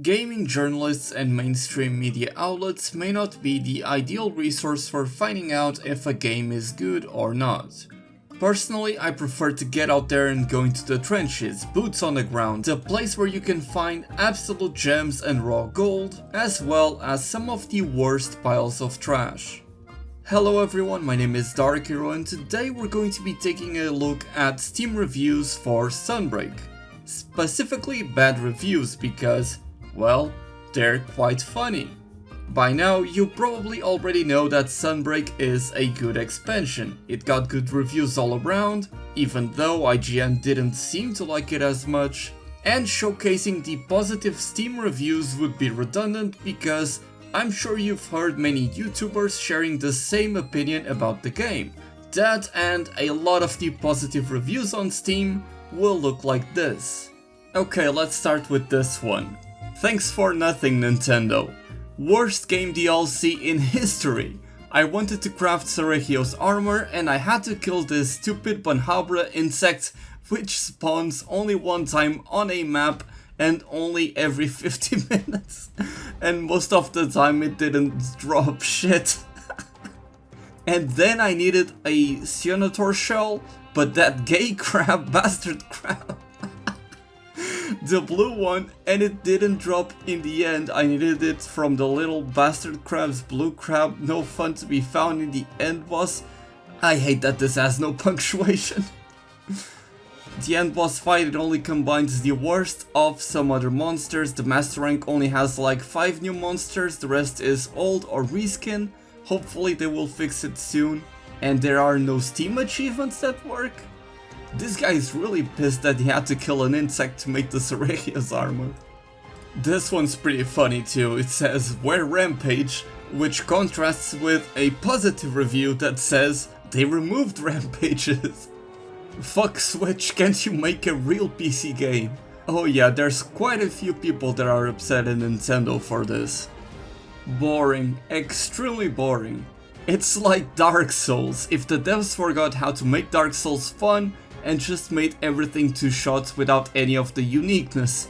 Gaming journalists and mainstream media outlets may not be the ideal resource for finding out if a game is good or not. Personally, I prefer to get out there and go into the trenches, boots on the ground, the place where you can find absolute gems and raw gold, as well as some of the worst piles of trash. Hello everyone, my name is Dark Hero and today we're going to be taking a look at Steam reviews for Sunbreak. Specifically bad reviews because, well, they're quite funny. By now, you probably already know that Sunbreak is a good expansion. It got good reviews all around, even though IGN didn't seem to like it as much. And showcasing the positive Steam reviews would be redundant because I'm sure you've heard many YouTubers sharing the same opinion about the game. That and a lot of the positive reviews on Steam will look like this. Okay, let's start with this one. Thanks for nothing, Nintendo. Worst game DLC in history. I wanted to craft Sergio's armor and I had to kill this stupid Banhabra insect which spawns only one time on a map and only every 50 minutes. And most of the time it didn't drop shit. And then I needed a Cyanotore shell, but that gay crab, bastard crab, the blue one, and it didn't drop in the end. I needed it from the little bastard crab's blue crab, no fun to be found in the end boss. I hate that this has no punctuation. The end boss fight, it only combines the worst of some other monsters. The master rank only has like 5 new monsters, the rest is old or reskin. Hopefully they will fix it soon. And there are no Steam achievements that work. This guy is really pissed that he had to kill an insect to make the Sergio's armor. This one's pretty funny too. It says, "Where Rampage," which contrasts with a positive review that says, "They removed rampages." Fuck Switch, can't you make a real PC game? Oh yeah, there's quite a few people that are upset at Nintendo for this. Boring, extremely boring. It's like Dark Souls, if the devs forgot how to make Dark Souls fun and just made everything 2 shots without any of the uniqueness.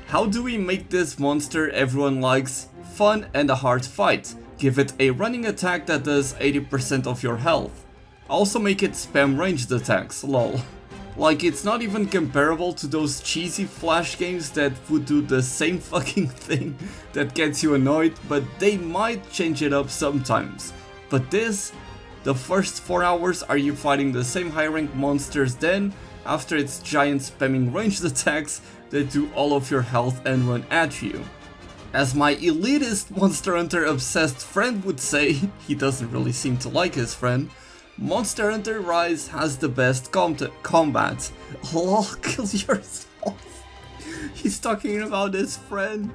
How do we make this monster everyone likes fun and a hard fight? Give it a running attack that does 80% of your health. Also make it spam ranged attacks, lol. Like, it's not even comparable to those cheesy flash games that would do the same fucking thing that gets you annoyed, but they might change it up sometimes. But this, the first 4 hours are you fighting the same high rank monsters, then after it's giant spamming ranged attacks that do all of your health and run at you. As my elitist Monster Hunter obsessed friend would say, he doesn't really seem to like his friend, Monster Hunter Rise has the best combat. Lol, kill yourself. He's talking about his friend.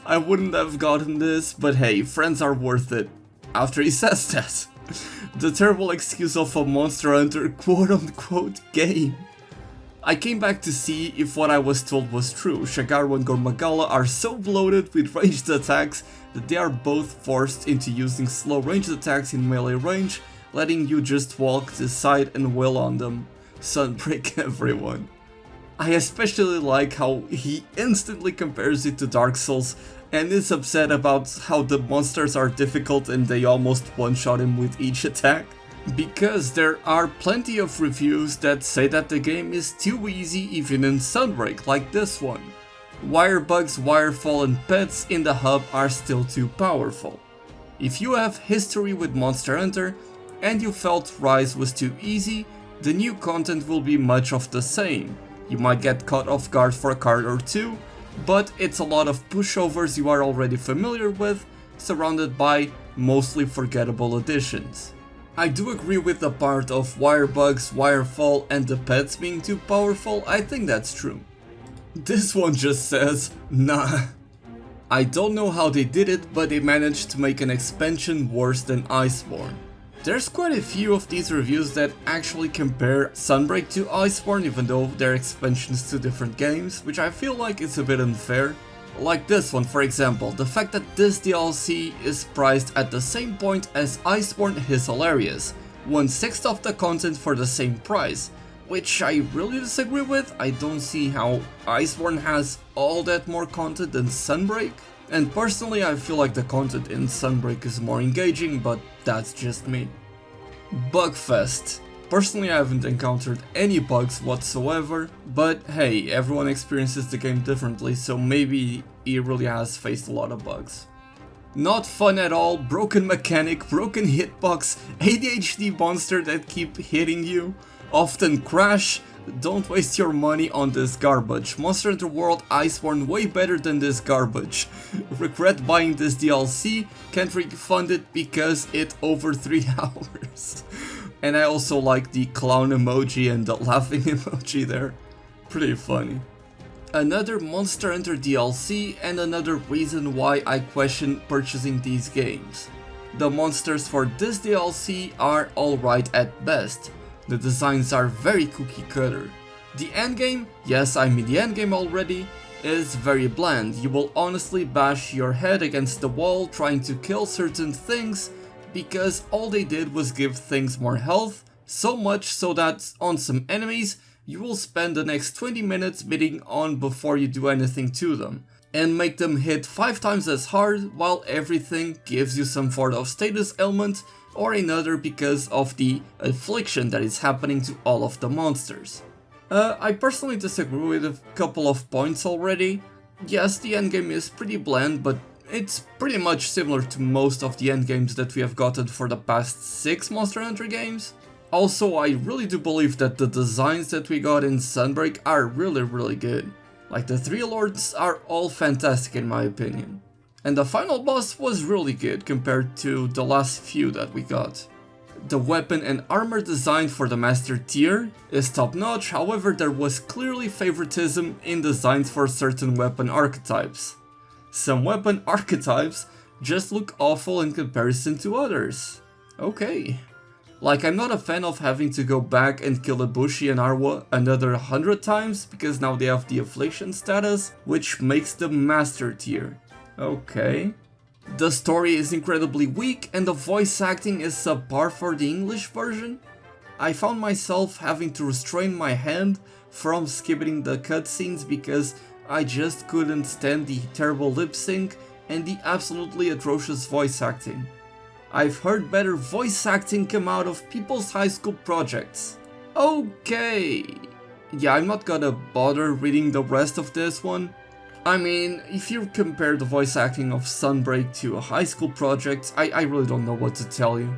I wouldn't have gotten this, but hey, friends are worth it. After he says that. The terrible excuse of a Monster Hunter quote-unquote game. I came back to see if what I was told was true. Shagaru and Gormagala are so bloated with ranged attacks that they are both forced into using slow ranged attacks in melee range, letting you just walk to the side and wail on them. Sunbreak everyone. I especially like how he instantly compares it to Dark Souls and is upset about how the monsters are difficult and they almost one-shot him with each attack. Because there are plenty of reviews that say that the game is too easy even in Sunbreak, like this one. Wire bugs, wirefall and pets in the hub are still too powerful. If you have history with Monster Hunter and you felt Rise was too easy, the new content will be much of the same. You might get caught off guard for a card or two, but it's a lot of pushovers you are already familiar with, surrounded by mostly forgettable additions. I do agree with the part of wire bugs, wirefall and the pets being too powerful. I think that's true. This one just says, nah. I don't know how they did it, but they managed to make an expansion worse than Iceborne. There's quite a few of these reviews that actually compare Sunbreak to Iceborne, even though they're expansions to different games, which I feel like is a bit unfair. Like this one, for example, the fact that this DLC is priced at the same point as Iceborne is hilarious. 1/6 of the content for the same price. which I really disagree with. I don't see how Iceborne has all that more content than Sunbreak. And personally, I feel like the content in Sunbreak is more engaging, but that's just me. Bugfest. Personally, I haven't encountered any bugs whatsoever, but hey, everyone experiences the game differently, so maybe he really has faced a lot of bugs. Not fun at all, broken mechanic, broken hitbox, ADHD monster that keep hitting you, often crash. Don't waste your money on this garbage. Monster Hunter World Iceborne way better than this garbage. Regret buying this DLC, can't refund it because it over 3 hours. And I also like the clown emoji and the laughing emoji there. Pretty funny. Another Monster Hunter DLC and another reason why I question purchasing these games. The monsters for this DLC are alright at best. The designs are very cookie cutter. The endgame, yes I mean the endgame already, is very bland. You will honestly bash your head against the wall trying to kill certain things because all they did was give things more health, so much so that on some enemies you will spend the next 20 minutes bidding on before you do anything to them, and make them hit 5 times as hard while everything gives you some sort of status ailment or another because of the affliction that is happening to all of the monsters. I personally disagree with a couple of points already. Yes, the endgame is pretty bland, but it's pretty much similar to most of the endgames that we have gotten for the past 6 Monster Hunter games. Also, I really do believe that the designs that we got in Sunbreak are really good. Like the 3 lords are all fantastic in my opinion. And the final boss was really good compared to the last few that we got. The weapon and armor design for the master tier is top notch, however there was clearly favoritism in designs for certain weapon archetypes. Some weapon archetypes just look awful in comparison to others. Okay. Like, I'm not a fan of having to go back and kill Ibushi and Arwa another 100 times because now they have the affliction status, which makes them master tier. Okay. The story is incredibly weak and the voice acting is subpar for the English version. I found myself having to restrain my hand from skipping the cutscenes because I just couldn't stand the terrible lip sync and the absolutely atrocious voice acting. I've heard better voice acting come out of people's high school projects. Okay. Yeah, I'm not gonna bother reading the rest of this one. I mean, if you compare the voice acting of Sunbreak to a high school project, I really don't know what to tell you.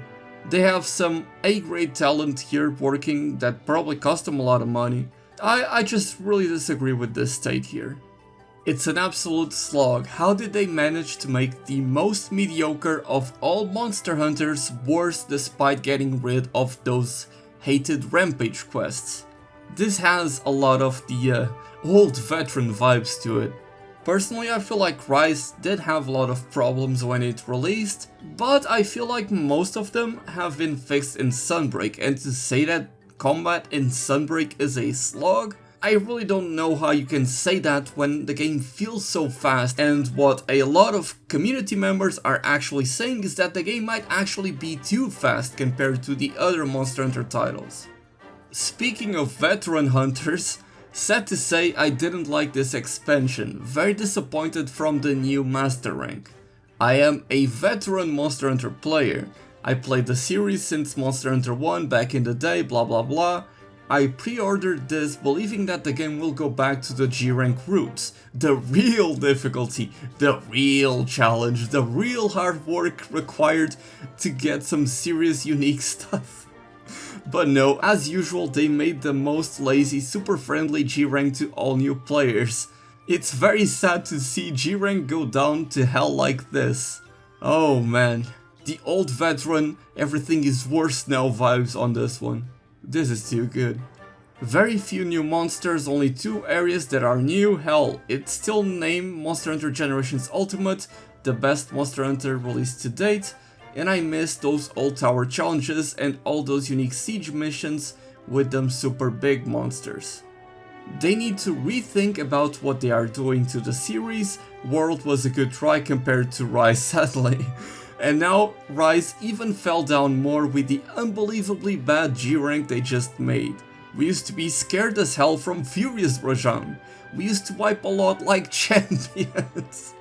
They have some A-grade talent here working that probably cost them a lot of money. I just really disagree with this state here. It's an absolute slog. How did they manage to make the most mediocre of all Monster Hunters worse despite getting rid of those hated Rampage quests? This has a lot of the old veteran vibes to it. Personally, I feel like Rise did have a lot of problems when it released, but I feel like most of them have been fixed in Sunbreak, and to say that combat in Sunbreak is a slog, I really don't know how you can say that when the game feels so fast, and what a lot of community members are actually saying is that the game might actually be too fast compared to the other Monster Hunter titles. Speaking of veteran hunters, sad to say I didn't like this expansion, very disappointed from the new master rank. I am a veteran Monster Hunter player, I played the series since Monster Hunter 1 back in the day, blah blah blah. I pre-ordered this believing that the game will go back to the G rank roots, the real difficulty, the real challenge, the real hard work required to get some serious unique stuff. But no, as usual they made the most lazy, super friendly G rank to all new players. It's very sad to see G rank go down to hell like this. Oh man, the old veteran, everything is worse now vibes on this one. This is too good. Very few new monsters, only 2 areas that are new. Hell, it's still named Monster Hunter Generations Ultimate, the best Monster Hunter released to date, and I miss those old tower challenges and all those unique siege missions with them super big monsters. They need to rethink about what they are doing to the series. World was a good try compared to Rise sadly. And now Rise even fell down more with the unbelievably bad G rank they just made. We used to be scared as hell from Furious Rajan. We used to wipe a lot like champions.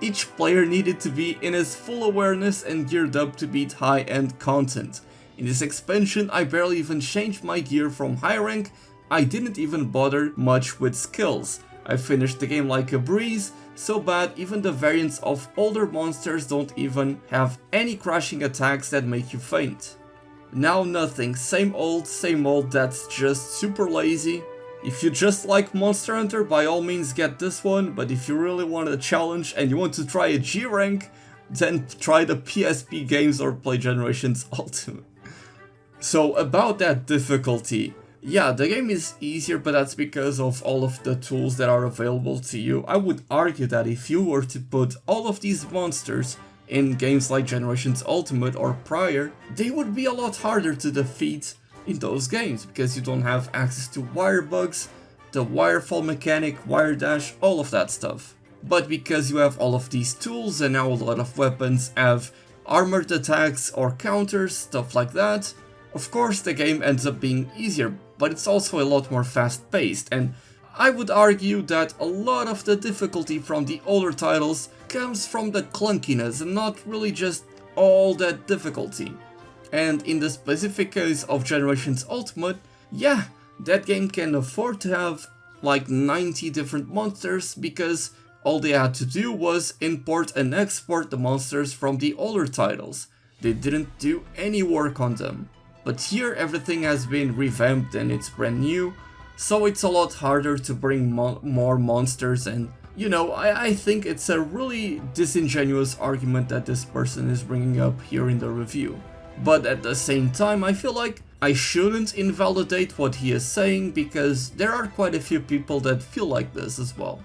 Each player needed to be in his full awareness and geared up to beat high-end content. In this expansion, I barely even changed my gear from high rank. I didn't even bother much with skills. I finished the game like a breeze, so bad even the variants of older monsters don't even have any crashing attacks that make you faint. Now nothing, same old, that's just super lazy. If you just like Monster Hunter, by all means get this one, but if you really want a challenge and you want to try a G rank, then try the PSP games or play Generations Ultimate. So about that difficulty, yeah, the game is easier, but that's because of all of the tools that are available to you. I would argue that if you were to put all of these monsters in games like Generations Ultimate or prior, they would be a lot harder to defeat in those games, because you don't have access to wire bugs, the wirefall mechanic, wire dash, all of that stuff. But because you have all of these tools, and now a lot of weapons have armored attacks or counters, stuff like that, of course the game ends up being easier, but it's also a lot more fast paced, and I would argue that a lot of the difficulty from the older titles comes from the clunkiness and not really just all that difficulty. And in the specific case of Generations Ultimate, yeah, that game can afford to have like 90 different monsters because all they had to do was import and export the monsters from the older titles. They didn't do any work on them. But here everything has been revamped and it's brand new, so it's a lot harder to bring more monsters, and you know, I think it's a really disingenuous argument that this person is bringing up here in the review. But at the same time, I feel like I shouldn't invalidate what he is saying, because there are quite a few people that feel like this as well.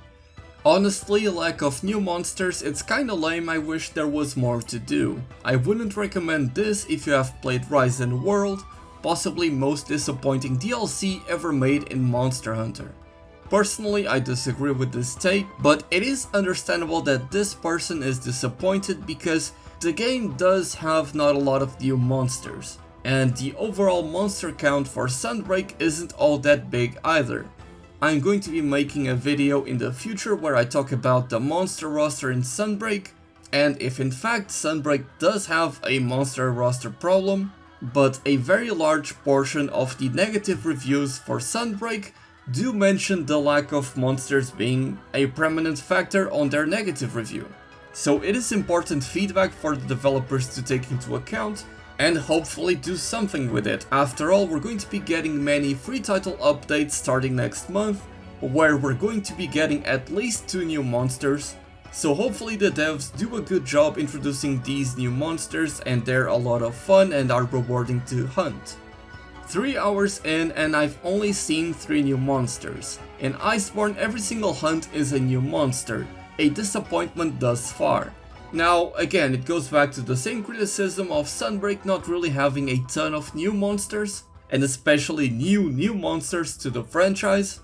Honestly, lack of new monsters, it's kinda lame. I wish there was more to do. I wouldn't recommend this if you have played Rise and World, possibly most disappointing DLC ever made in Monster Hunter. Personally, I disagree with this take, but it is understandable that this person is disappointed because the game does have not a lot of new monsters, and the overall monster count for Sunbreak isn't all that big either. I'm going to be making a video in the future where I talk about the monster roster in Sunbreak, and if in fact Sunbreak does have a monster roster problem, but a very large portion of the negative reviews for Sunbreak do mention the lack of monsters being a prominent factor on their negative review. So it is important feedback for the developers to take into account and hopefully do something with it. After all, we're going to be getting many free title updates starting next month, where we're going to be getting at least 2 new monsters. So hopefully the devs do a good job introducing these new monsters, and they're a lot of fun and are rewarding to hunt. 3 hours in and I've only seen 3 new monsters. In Iceborne, every single hunt is a new monster. A disappointment thus far. Now, again, it goes back to the same criticism of Sunbreak not really having a ton of new monsters, and especially new monsters to the franchise.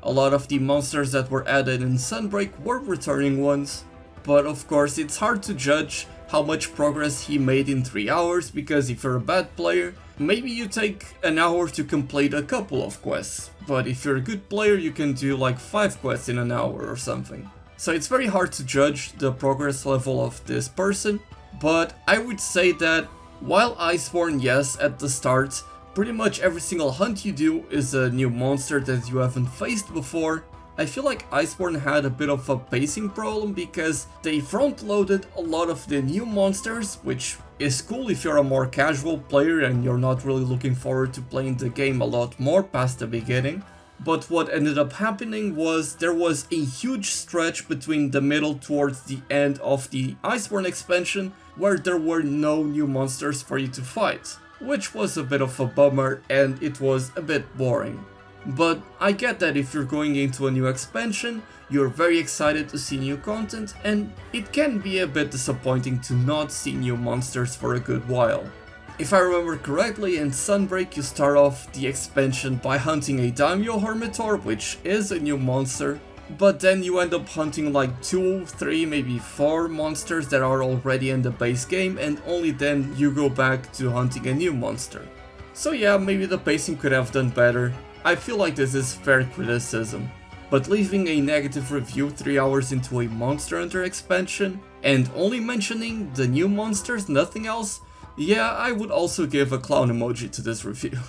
A lot of the monsters that were added in Sunbreak were returning ones, but of course it's hard to judge how much progress he made in 3 hours, because if you're a bad player, maybe you take an hour to complete a couple of quests, but if you're a good player you can do like 5 quests in an hour or something. So it's very hard to judge the progress level of this person, but I would say that while Iceborne, yes, at the start, pretty much every single hunt you do is a new monster that you haven't faced before, I feel like Iceborne had a bit of a pacing problem because they front-loaded a lot of the new monsters, which is cool if you're a more casual player and you're not really looking forward to playing the game a lot more past the beginning. But what ended up happening was there was a huge stretch between the middle towards the end of the Iceborne expansion where there were no new monsters for you to fight, which was a bit of a bummer and it was a bit boring. But I get that if you're going into a new expansion, you're very excited to see new content, and it can be a bit disappointing to not see new monsters for a good while. If I remember correctly, in Sunbreak you start off the expansion by hunting a Daimyo Hermitor, which is a new monster, but then you end up hunting like 2, 3, maybe 4 monsters that are already in the base game, and only then you go back to hunting a new monster. So yeah, maybe the pacing could have done better. I feel like this is fair criticism. But leaving a negative review 3 hours into a Monster Hunter expansion, and only mentioning the new monsters, nothing else, yeah, I would also give a clown emoji to this review.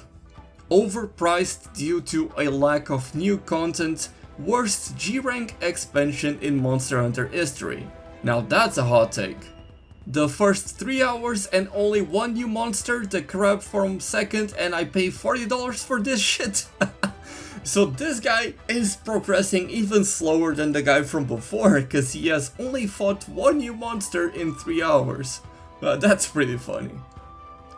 Overpriced due to a lack of new content, worst G-Rank expansion in Monster Hunter history. Now that's a hot take. The first 3 hours and only one new monster, the crab from second, and I pay $40 for this shit? So this guy is progressing even slower than the guy from before, cause he has only fought one new monster in 3 hours. That's pretty funny.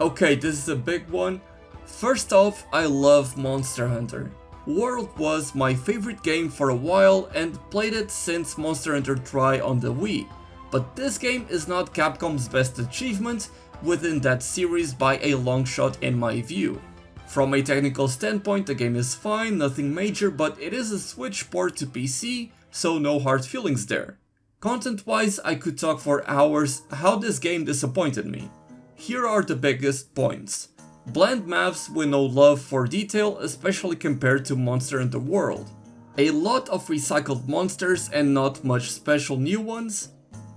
Okay, this is a big one. First off, I love Monster Hunter. World was my favorite game for a while and played it since Monster Hunter Tri on the Wii. But this game is not Capcom's best achievement within that series by a long shot in my view. From a technical standpoint, the game is fine, nothing major, but it is a Switch port to PC, so no hard feelings there. Content-wise, I could talk for hours how this game disappointed me. Here are the biggest points. Bland maps with no love for detail, especially compared to Monster Hunter World. A lot of recycled monsters and not much special new ones.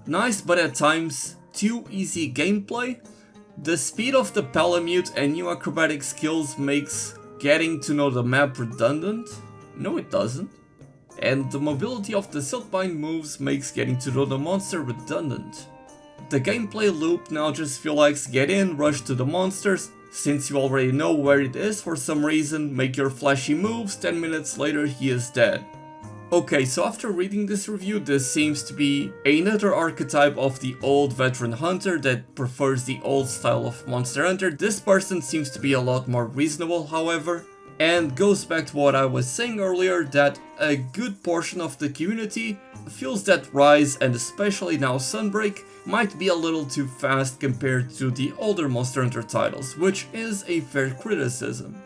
Nice, but at times too easy gameplay. The speed of the Palamute and new acrobatic skills makes getting to know the map redundant. No, it doesn't. And the mobility of the Silkbind moves makes getting to know the monster redundant. The gameplay loop now just feels like get in, rush to the monsters, since you already know where it is for some reason, make your flashy moves, 10 minutes later he is dead. Okay, so after reading this review, this seems to be another archetype of the old veteran hunter that prefers the old style of Monster Hunter. This person seems to be a lot more reasonable, however, and goes back to what I was saying earlier, that a good portion of the community feels that Rise, and especially now Sunbreak, might be a little too fast compared to the older Monster Hunter titles, which is a fair criticism.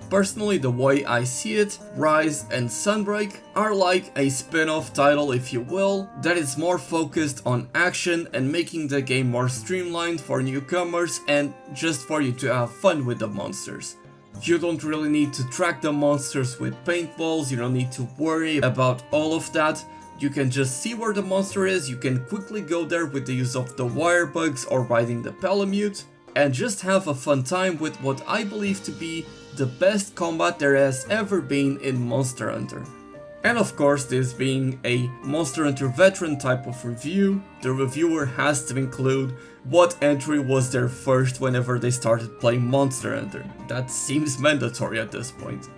Personally, the way I see it, Rise and Sunbreak are like a spin-off title, if you will, that is more focused on action and making the game more streamlined for newcomers and just for you to have fun with the monsters. You don't really need to track the monsters with paintballs, you don't need to worry about all of that. You can just see where the monster is, you can quickly go there with the use of the wire bugs or riding the Palamute, and just have a fun time with what I believe to be the best combat there has ever been in Monster Hunter. And of course, this being a Monster Hunter veteran type of review, the reviewer has to include what entry was their first whenever they started playing Monster Hunter. That seems mandatory at this point.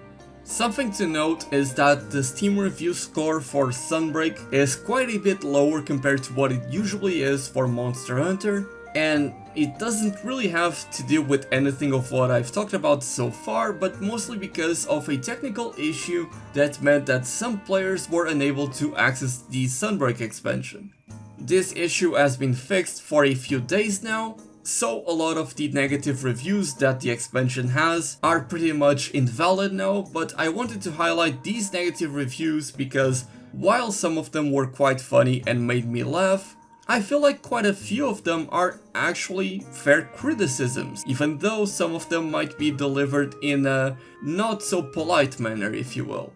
Something to note is that the Steam review score for Sunbreak is quite a bit lower compared to what it usually is for Monster Hunter, and it doesn't really have to do with anything of what I've talked about so far, but mostly because of a technical issue that meant that some players were unable to access the Sunbreak expansion. This issue has been fixed for a few days now, so a lot of the negative reviews that the expansion has are pretty much invalid now, but I wanted to highlight these negative reviews because while some of them were quite funny and made me laugh, I feel like quite a few of them are actually fair criticisms, even though some of them might be delivered in a not so polite manner, if you will.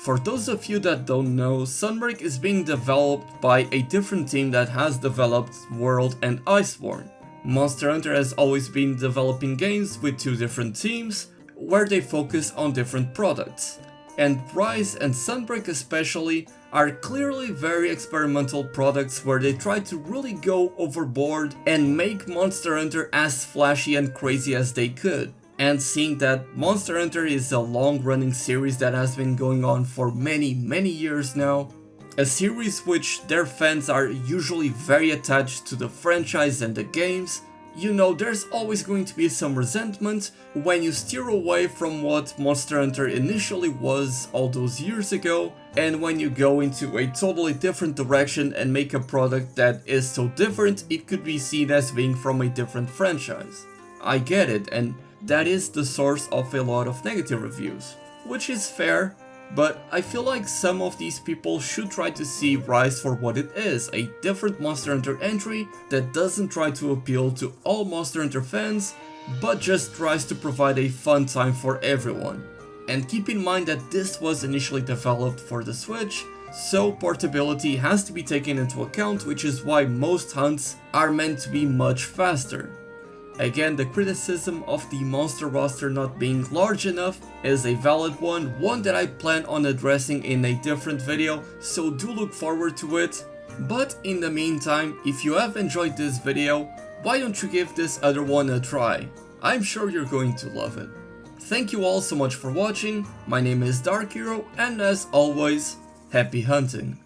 For those of you that don't know, Sunbreak is being developed by a different team that has developed World and Iceborne. Monster Hunter has always been developing games with two different teams, where they focus on different products. And Rise and Sunbreak especially are clearly very experimental products where they try to really go overboard and make Monster Hunter as flashy and crazy as they could. And seeing that Monster Hunter is a long-running series that has been going on for many years now, a series which their fans are usually very attached to the franchise and the games, you know there's always going to be some resentment when you steer away from what Monster Hunter initially was all those years ago, and when you go into a totally different direction and make a product that is so different it could be seen as being from a different franchise. I get it, and that is the source of a lot of negative reviews, which is fair. But I feel like some of these people should try to see Rise for what it is, a different Monster Hunter entry that doesn't try to appeal to all Monster Hunter fans, but just tries to provide a fun time for everyone. And keep in mind that this was initially developed for the Switch, so portability has to be taken into account, which is why most hunts are meant to be much faster. Again, the criticism of the monster roster not being large enough is a valid one that I plan on addressing in a different video, so do look forward to it. But in the meantime, if you have enjoyed this video, why don't you give this other one a try? I'm sure you're going to love it. Thank you all so much for watching, my name is Dark Hero, and as always, happy hunting!